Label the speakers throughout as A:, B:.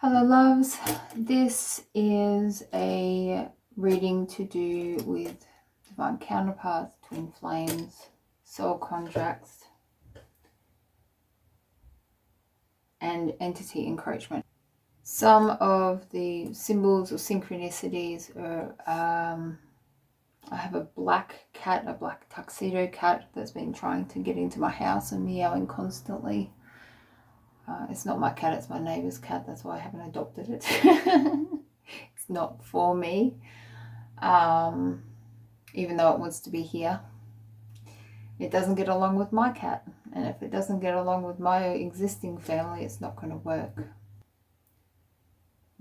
A: Hello loves, this is a reading to do with divine counterparts, twin flames, soul contracts, and entity encroachment. Some of the symbols or synchronicities are, I have a black cat, a black tuxedo cat that's been trying to get into my house and meowing constantly. It's not my cat, it's my neighbour's cat. That's why I haven't adopted it. It's not for me, even though it wants to be here. It doesn't get along with my cat, and if it doesn't get along with my existing family, it's not going to work.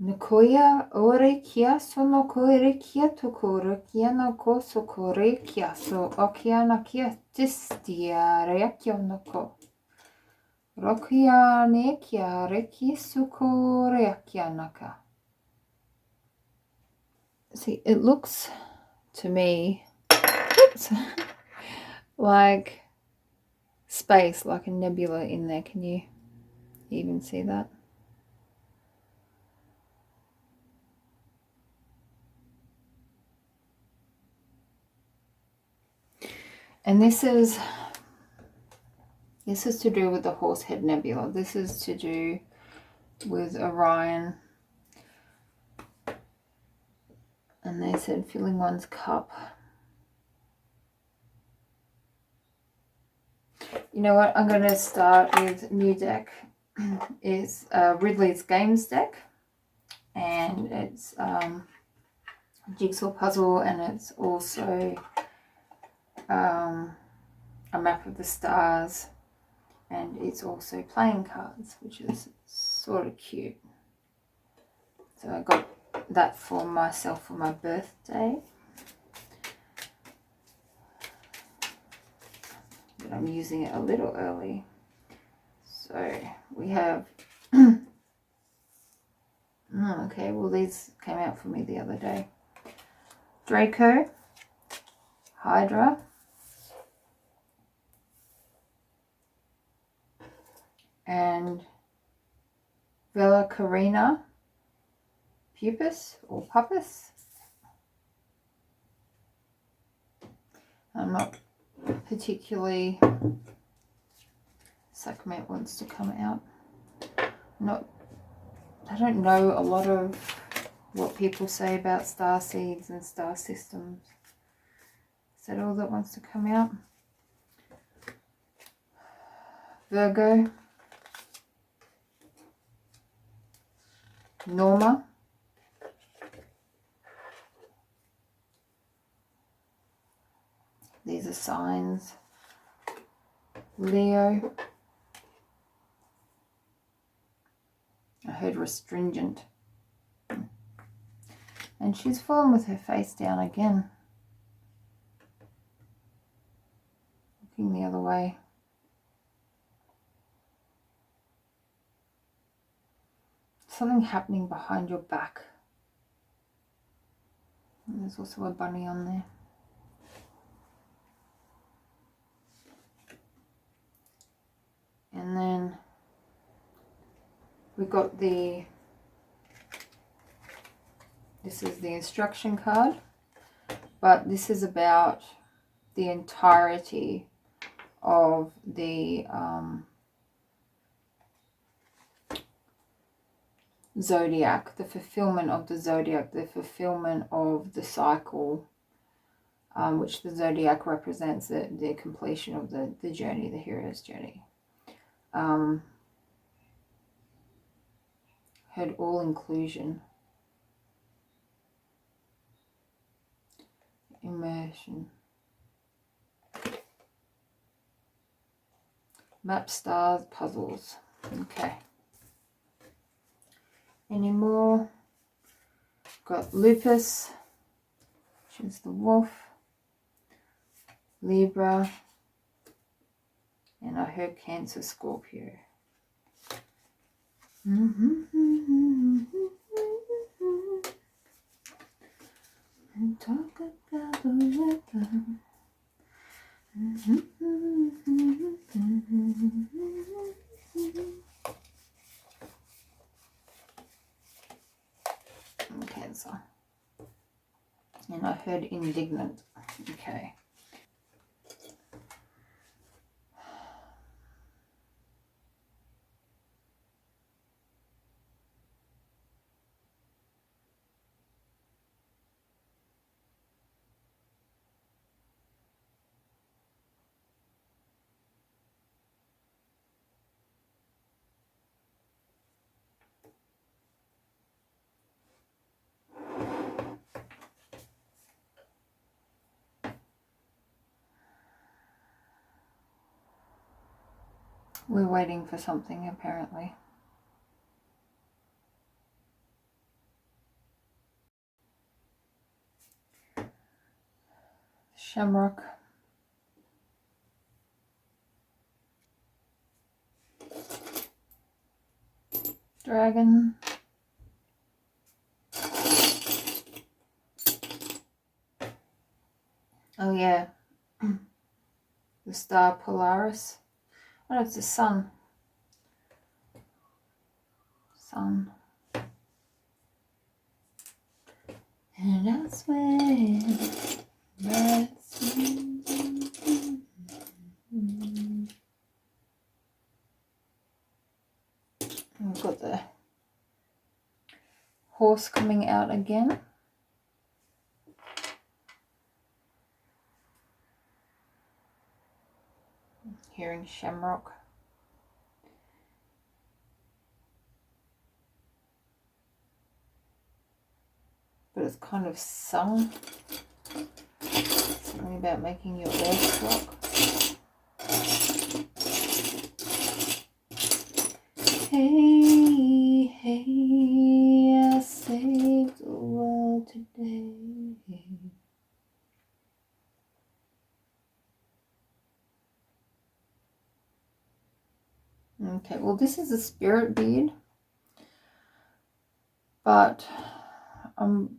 A: Nukoya ore kia so no koere kia tokoro kia no ko so kore kia so okia na kia tistia reakio no ko. Rokia ne kia reki suko reakia naka. See, it looks to me oops, like space, like a nebula in there. Can you even see that? And this is to do with the Horsehead Nebula. This is to do with Orion. And they said filling one's cup. You know what? I'm going to start with new deck. It's Ridley's Games deck. And it's a jigsaw puzzle, and it's also a map of the stars, and it's also playing cards, which is sort of cute. So I got that for myself for my birthday, but I'm using it a little early. So we have okay, well these came out for me the other day. Draco, Hydra, and Vellocarina Pupus or Puppus. I'm not particularly, Sacrament wants to come out. I don't know a lot of what people say about star seeds and star systems. Is that all that wants to come out? Virgo, Norma, these are signs. Leo, I heard restringent, and she's fallen with her face down again, looking the other way. Something happening behind your back. And there's also a bunny on there. And then we got this is the instruction card, but this is about the entirety of the zodiac, the fulfillment of the zodiac, the fulfillment of the cycle, which the zodiac represents, the completion of the journey, the hero's journey. Heard all inclusion, immersion, map, stars, puzzles. Okay. Any more? Got Lupus, which is the wolf, Libra, and I heard Cancer, Scorpio. And talk about the weather. And I heard indignant. Okay. We're waiting for something, apparently. Shamrock. Dragon. Oh yeah. The star Polaris. Oh, it's the sun. Sun. And that's when we've got the horse coming out again. Hearing Shamrock. But it's kind of sung. Something about making your earth rock. Hey, hey, I saved the world today. Okay, well this is a spirit bead, but I'm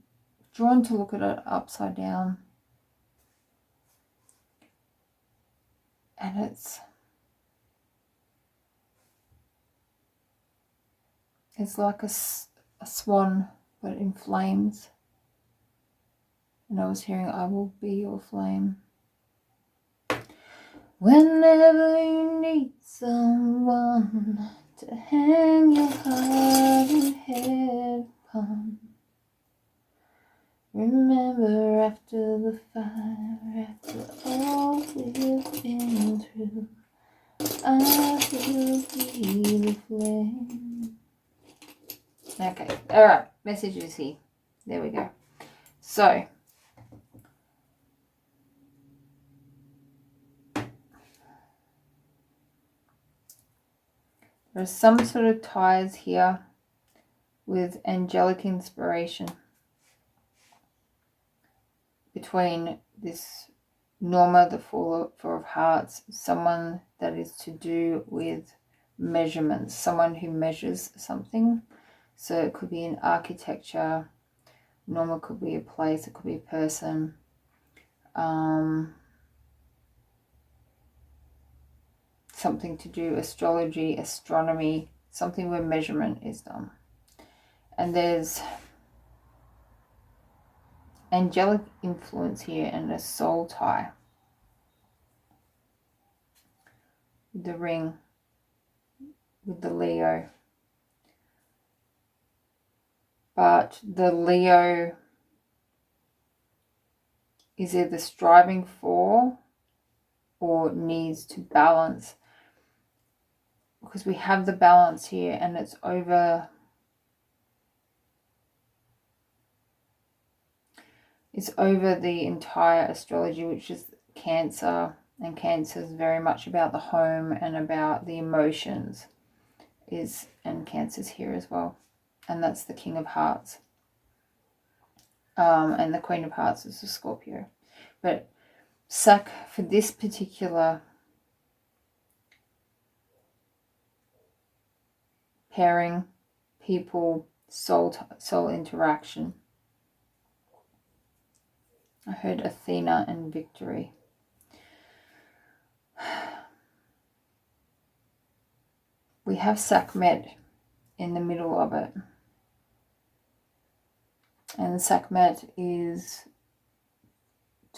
A: drawn to look at it upside down. And it's like a swan, but in flames. And I was hearing, I will be your flame. Whenever you need someone to hang your heart and head upon, remember after the fire, after all we've been through, I will be the flame. Okay, alright, messages here. There we go. So, there's some sort of ties here with angelic inspiration between this Norma, the Four of Hearts, someone that is to do with measurements, someone who measures something. So it could be in architecture. Norma could be a place, it could be a person. Something to do astrology, astronomy, something where measurement is done. And there's angelic influence here and a soul tie. The ring with the Leo. But the Leo is either striving for or needs to balance, because we have the balance here and it's over. It's over the entire astrology, which is Cancer, and Cancer is very much about the home and about the emotions, and Cancer's here as well, and that's the King of Hearts, and the Queen of Hearts is a Scorpio. But Sac, for this particular pairing, people, soul interaction, I heard Athena and victory. We have Sekhmet in the middle of it. And Sekhmet is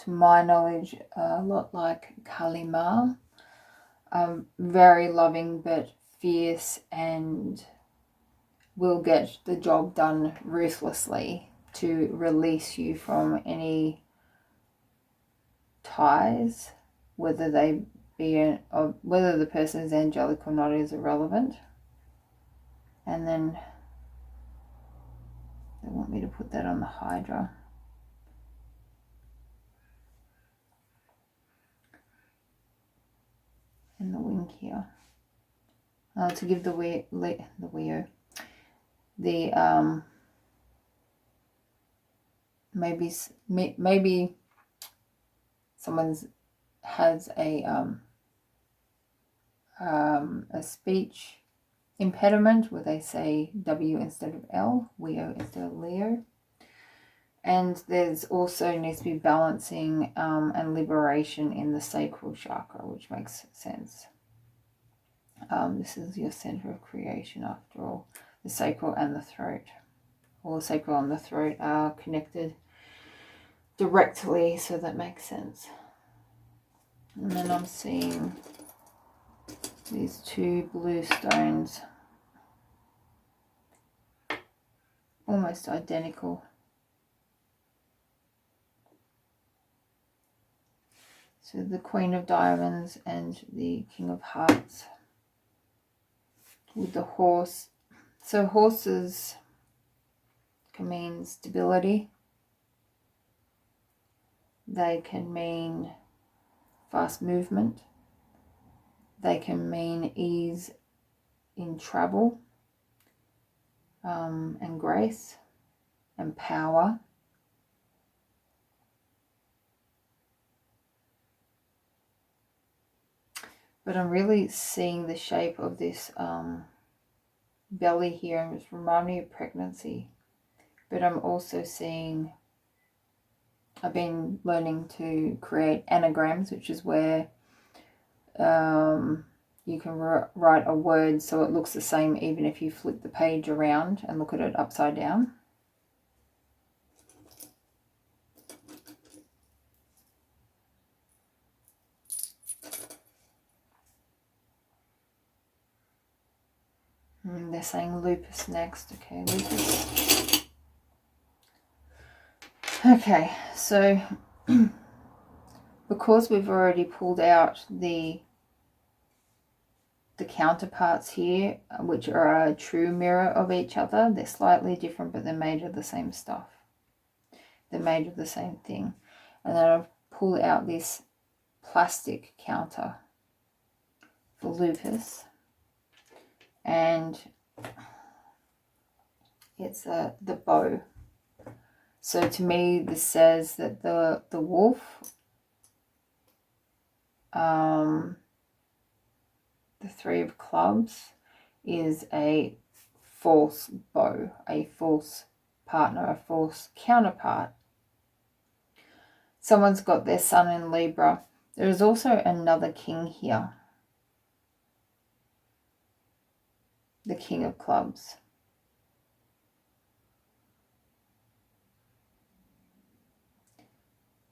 A: to my knowledge, a lot like Kali Ma. Very loving but fierce, and will get the job done ruthlessly to release you from any ties, whether they be whether the person is angelic or not is irrelevant. And then they want me to put that on the Hydra. And the wing here. To give the maybe someone's has a speech impediment where they say W instead of L, Leo instead of Leo. And there's also needs to be balancing and liberation in the sacral chakra, which makes sense. This is your center of creation after all. The sacral and the throat. Or the sacral and the throat are connected directly, so that makes sense. And then I'm seeing these two blue stones, almost identical. So the Queen of Diamonds and the King of Hearts with the horse. So horses can mean stability. They can mean fast movement. They can mean ease in travel, and grace and power. But I'm really seeing the shape of this belly here, and it's reminding me of pregnancy. But I'm also seeing, I've been learning to create anagrams, which is where you can write a word so it looks the same even if you flip the page around and look at it upside down. And they're saying lupus next. Okay, lupus. Okay, so because we've already pulled out the counterparts here, which are a true mirror of each other, they're slightly different, but they're made of the same stuff. They're made of the same thing. And then I've pulled out this plastic counter for lupus, and it's the bow. So to me, this says that the wolf, the Three of Clubs, is a false beau, a false partner, a false counterpart. Someone's got their sun in Libra. There is also another king here, the King of Clubs.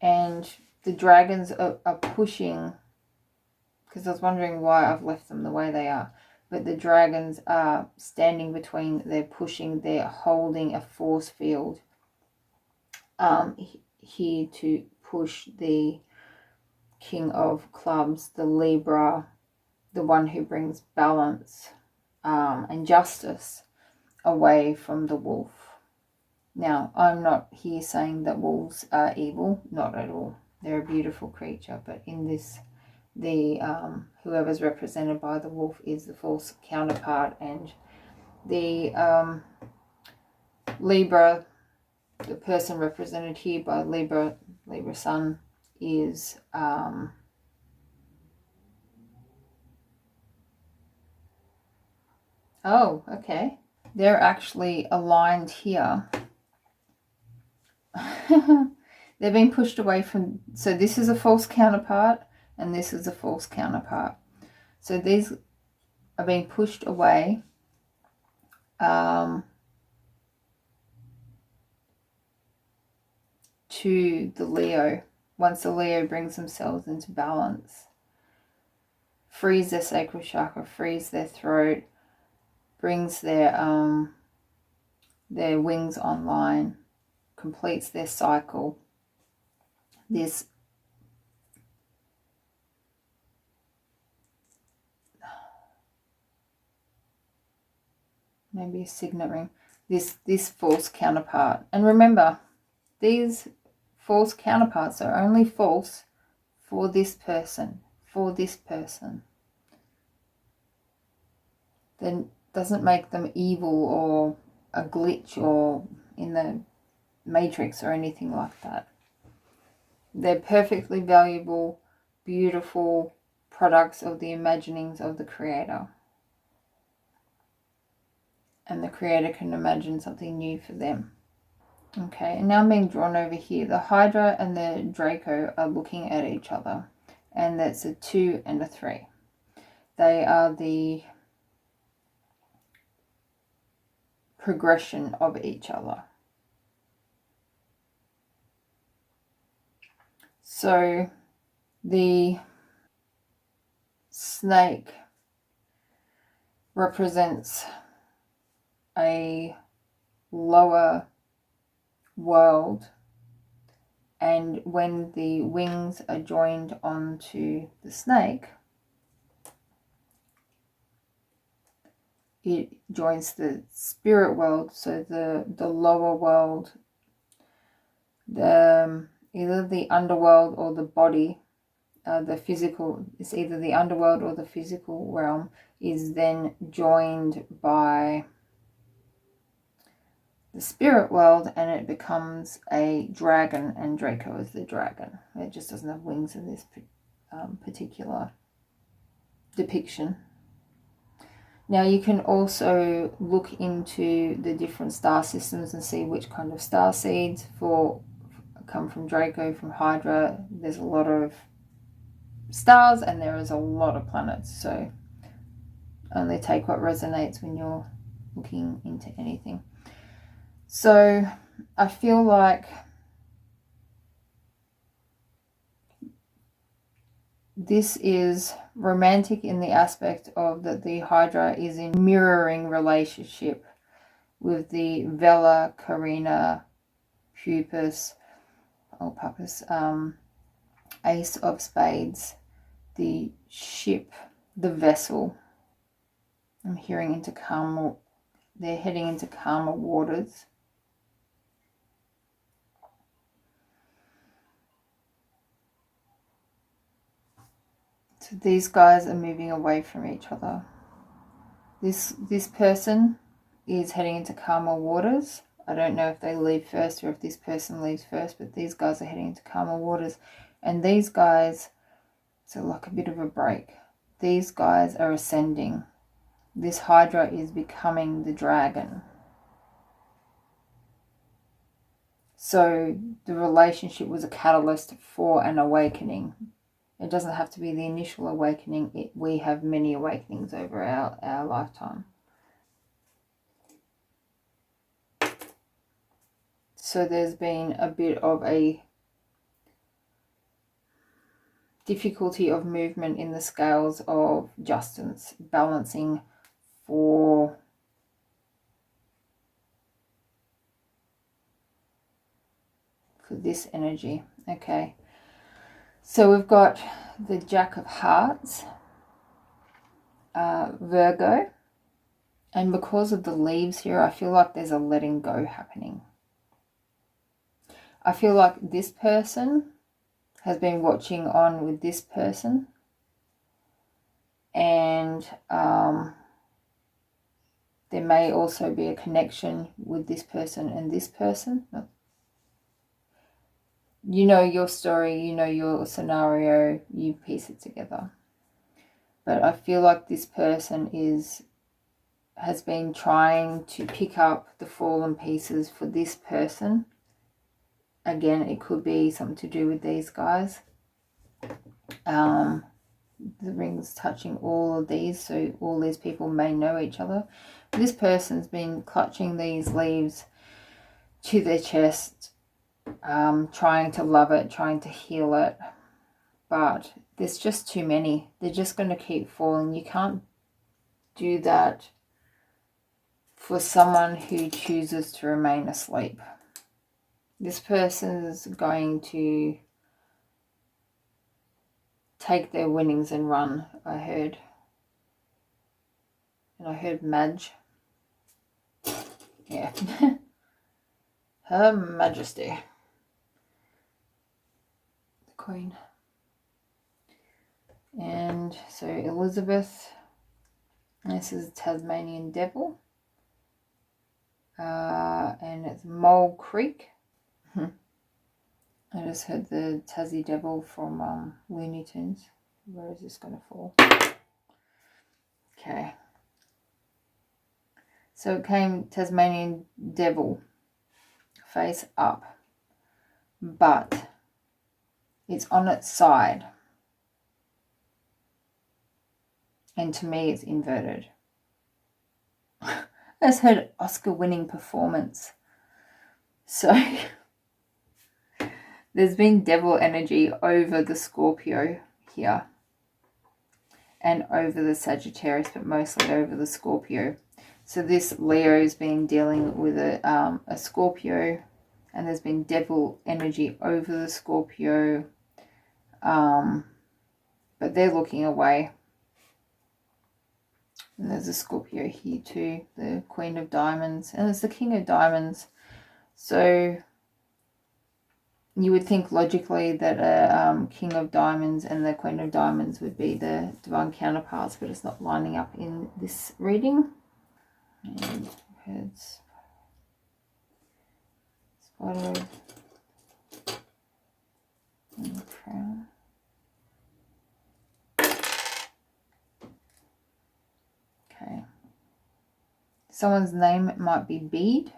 A: And the dragons are pushing, because I was wondering why I've left them the way they are. But the dragons are standing between, they're pushing, they're holding a force field here to push the King of Clubs, the Libra, the one who brings balance and justice, away from the wolf. Now, I'm not here saying that wolves are evil, not at all. They're a beautiful creature, but in this, the whoever's represented by the wolf is the false counterpart, and the Libra, the person represented here by Libra Sun, is oh, okay. They're actually aligned here. They're being pushed away from, so this is a false counterpart and this is a false counterpart. So these are being pushed away to the Leo. once the Leo brings themselves into balance, frees their sacral chakra, frees their throat, brings their wings online, completes their cycle, this maybe a signet ring, this false counterpart. And remember, these false counterparts are only false for this person, Then doesn't make them evil or a glitch or in the Matrix or anything like that. They're perfectly valuable, beautiful products of the imaginings of the Creator. And the Creator can imagine something new for them. Okay, and now I'm being drawn over here. The Hydra and the Draco are looking at each other. And that's a 2 and a 3. They are the progression of each other. So the snake represents a lower world, and when the wings are joined onto the snake, it joins the spirit world. So the lower world, either the underworld or the body, the physical, it's either the underworld or the physical realm, is then joined by the spirit world, and it becomes a dragon, and Draco is the dragon. It just doesn't have wings in this particular depiction. Now you can also look into the different star systems and see which kind of star seeds come from Draco, from Hydra. There's a lot of stars and there is a lot of planets, so only take what resonates when you're looking into anything. So I feel like this is romantic in the aspect of that the Hydra is in mirroring relationship with the Vela, Carina, Pupus, Ace of Spades, the ship, the vessel. I'm hearing into calmer, they're heading into calmer waters. So these guys are moving away from each other. This person is heading into calmer waters. I don't know if they leave first or if this person leaves first, but these guys are heading into calmer waters. And these guys, so like a bit of a break. These guys are ascending. This Hydra is becoming the dragon. So the relationship was a catalyst for an awakening. It doesn't have to be the initial awakening. We have many awakenings over our lifetime. So there's been a bit of a difficulty of movement in the scales of justice, balancing for this energy. Okay. So we've got the Jack of Hearts, Virgo, and because of the leaves here, I feel like there's a letting go happening. I feel like this person has been watching on with this person, and there may also be a connection with this person and this person. You know your story, you know your scenario, you piece it together. But I feel like this person has been trying to pick up the fallen pieces for this person. Again, it could be something to do with these guys. The ring's touching all of these, so all these people may know each other. This person's been clutching these leaves to their chest trying to love it, trying to heal it. But there's just too many. They're just going to keep falling. You can't do that for someone who chooses to remain asleep. This person's going to take their winnings and run, I heard. And I heard Madge. Yeah. Her Majesty. The Queen. And so Elizabeth. This is Tasmanian Devil. And it's Mole Creek. I just heard the Tassie Devil from Looney Tunes. Where is this going to fall? Okay. So it came Tasmanian Devil, face up, but it's on its side. And to me, it's inverted. I just heard Oscar-winning performance. So there's been devil energy over the Scorpio here and over the Sagittarius, but mostly over the Scorpio. So this Leo's been dealing with a Scorpio, and there's been devil energy over the Scorpio, but they're looking away. And there's a Scorpio here too, the Queen of Diamonds, and it's the King of Diamonds. So you would think logically that a King of Diamonds and the Queen of Diamonds would be the divine counterparts, but it's not lining up in this reading. And heads, spider, and the crown. Okay. Someone's name might be Bede.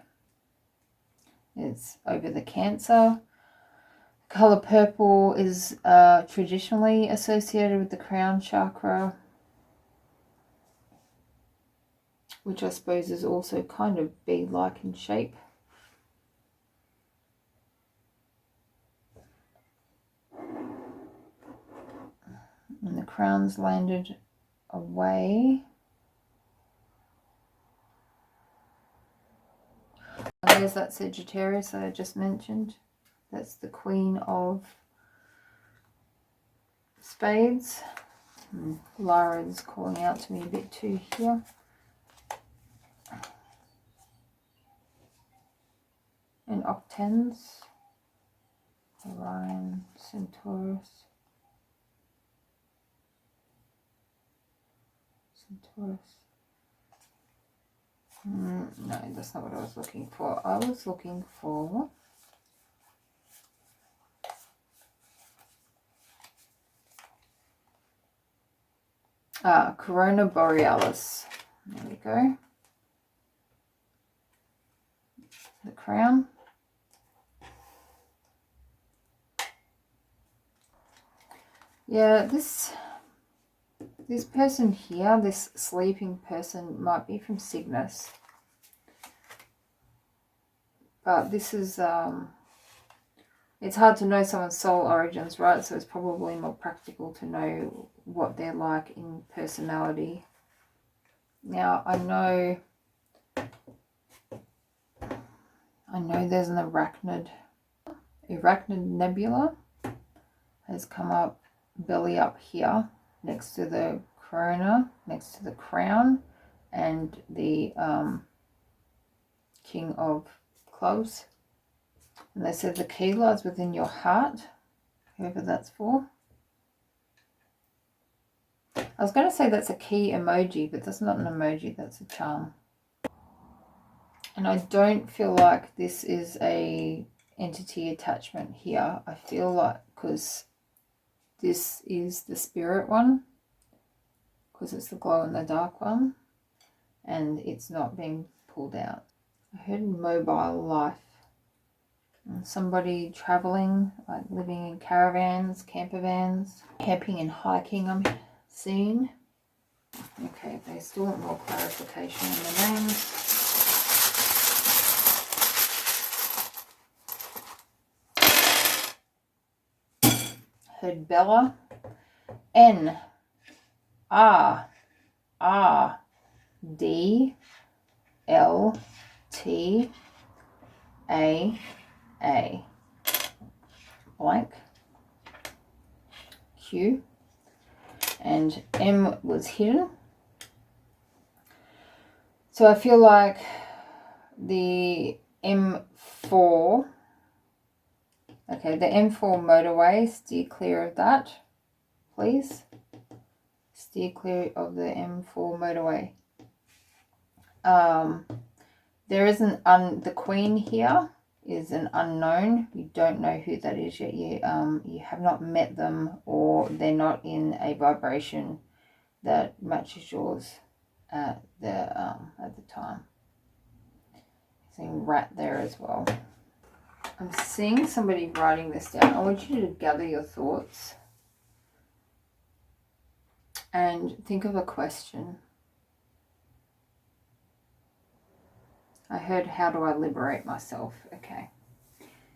A: It's over the Cancer. The color purple is traditionally associated with the crown chakra, which I suppose is also kind of bead-like in shape. And the crown's landed away. And there's that Sagittarius that I just mentioned. That's the Queen of Spades. Lara is calling out to me a bit too here. And Octans. Orion, Centaurus. No, that's not what I was looking for. I was looking for Corona Borealis. There we go. The crown. Yeah, this person here, this sleeping person, might be from Cygnus. But this is, it's hard to know someone's soul origins, right? So it's probably more practical to know what they're like in personality. Now, I know there's an Arachnid Nebula has come up, belly up here, next to the corona, next to the crown, and the King of Clubs. And they said the key lies within your heart, whoever that's for. I was going to say that's a key emoji, but that's not an emoji, that's a charm. And I don't feel like this is a entity attachment here. I feel like, because this is the spirit one, because it's the glow in the dark one, and it's not being pulled out. I heard mobile life. And somebody traveling, like living in caravans, camper vans, camping and hiking I'm seeing. Okay, they still want more clarification on the names. heard Bella. N R R D L T A A. Blank. Q. And M was hidden. So I feel like the M4, okay, the M4 motorway, steer clear of that, please. Steer clear of the M4 motorway. There is the Queen here is an unknown. You don't know who that is yet. You have not met them, or they're not in a vibration that matches yours at the time. Seeing rat there as well. I'm seeing somebody writing this down. I want you to gather your thoughts and think of a question. I heard, how do I liberate myself? Okay.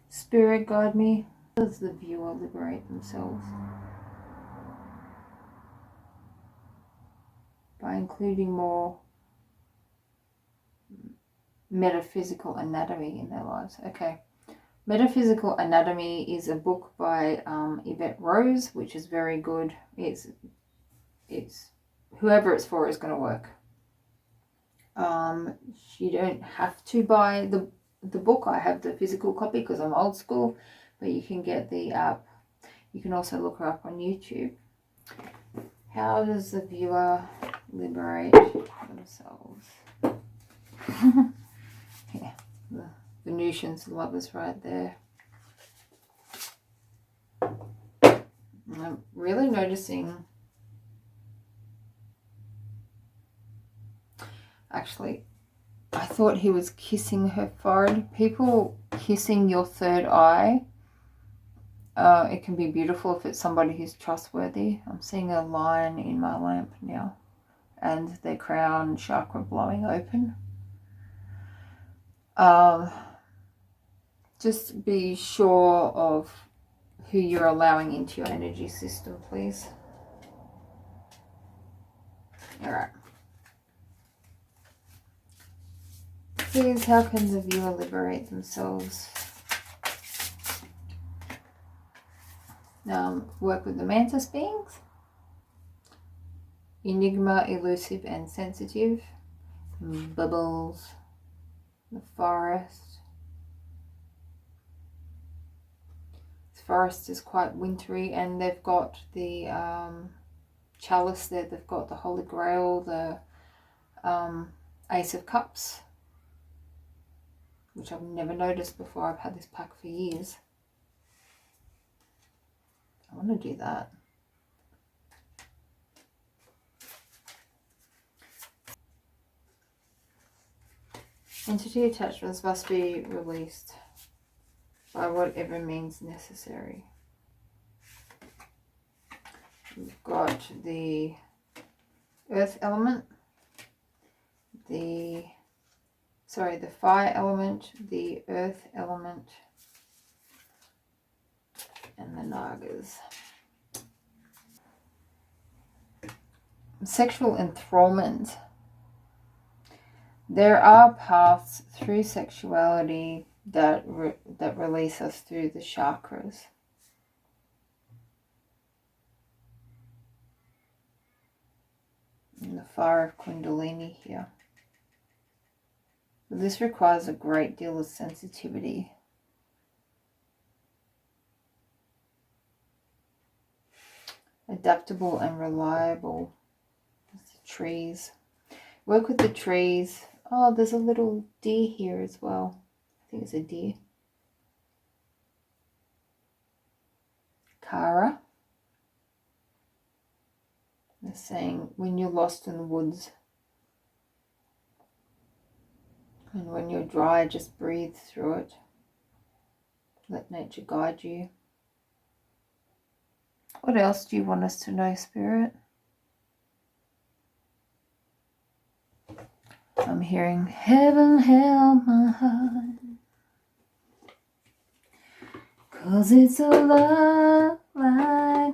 A: Spirit, guide me. How does the viewer liberate themselves? By including more metaphysical anatomy in their lives. Okay. Metaphysical Anatomy is a book by Yvette Rose, which is very good. It's whoever it's for is going to work. You don't have to buy the book. I have the physical copy because I'm old school, but you can get the app. You can also look her up on YouTube. How does the viewer liberate themselves? Yeah, the Venusian's lovers right there. I'm really noticing, actually, I thought he was kissing her forehead. People kissing your third eye, it can be beautiful if it's somebody who's trustworthy. I'm seeing a line in my lamp now and their crown chakra blowing open. Just be sure of who you're allowing into your energy system, please. All right. Please, how can the viewer liberate themselves? Work with the mantis beings. Enigma, elusive and sensitive. Bubbles. The forest. The forest is quite wintry, and they've got the chalice there. They've got the Holy Grail, the Ace of Cups, which I've never noticed before. I've had this pack for years. I want to do that. Entity attachments must be released by whatever means necessary. We've got the earth element, the fire element, the earth element, and the Nagas. Sexual enthrallment. There are paths through sexuality that release us through the chakras. And the fire of Kundalini here. But this requires a great deal of sensitivity. Adaptable and reliable. There's the trees. Work with the trees. Oh, there's a little deer here as well. I think it's a deer. Kara. They're saying when you're lost in the woods and when you're dry, just breathe through it. Let nature guide you. What else do you want us to know, Spirit? I'm hearing heaven held my heart, 'cause it's a love like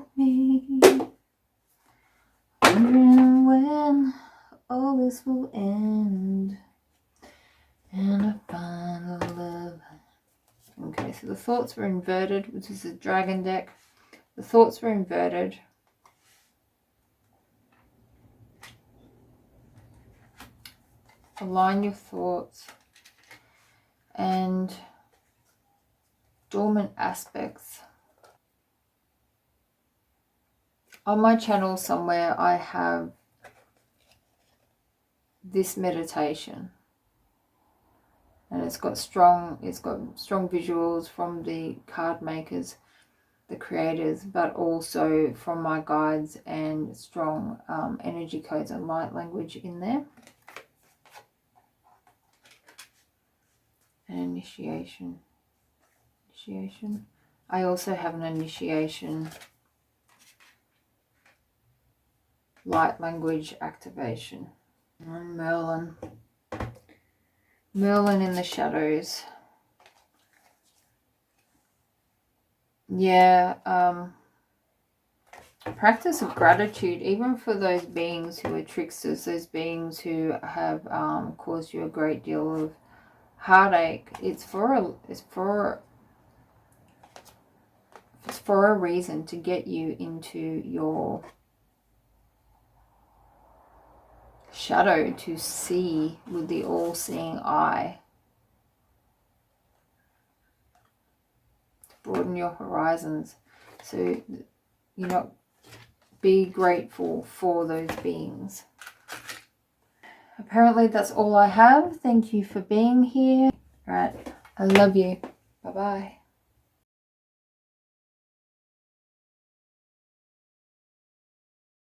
A: this will end and I find a love. Okay, so the thoughts were inverted, which is a dragon deck. The thoughts were inverted. Align your thoughts and dormant aspects. On my channel somewhere I have this meditation, and it's got strong visuals from the card makers, the creators, but also from my guides, and strong energy codes and light language in there. An initiation. I also have an initiation light language activation. And Merlin in the shadows. Yeah, practice of gratitude, even for those beings who are tricksters, those beings who have caused you a great deal of heartache. It's for a reason, to get you into your shadow, to see with the all-seeing eye, to broaden your horizons. So be grateful for those beings. Apparently that's all I have. Thank you for being here. Right, I love you. Bye bye.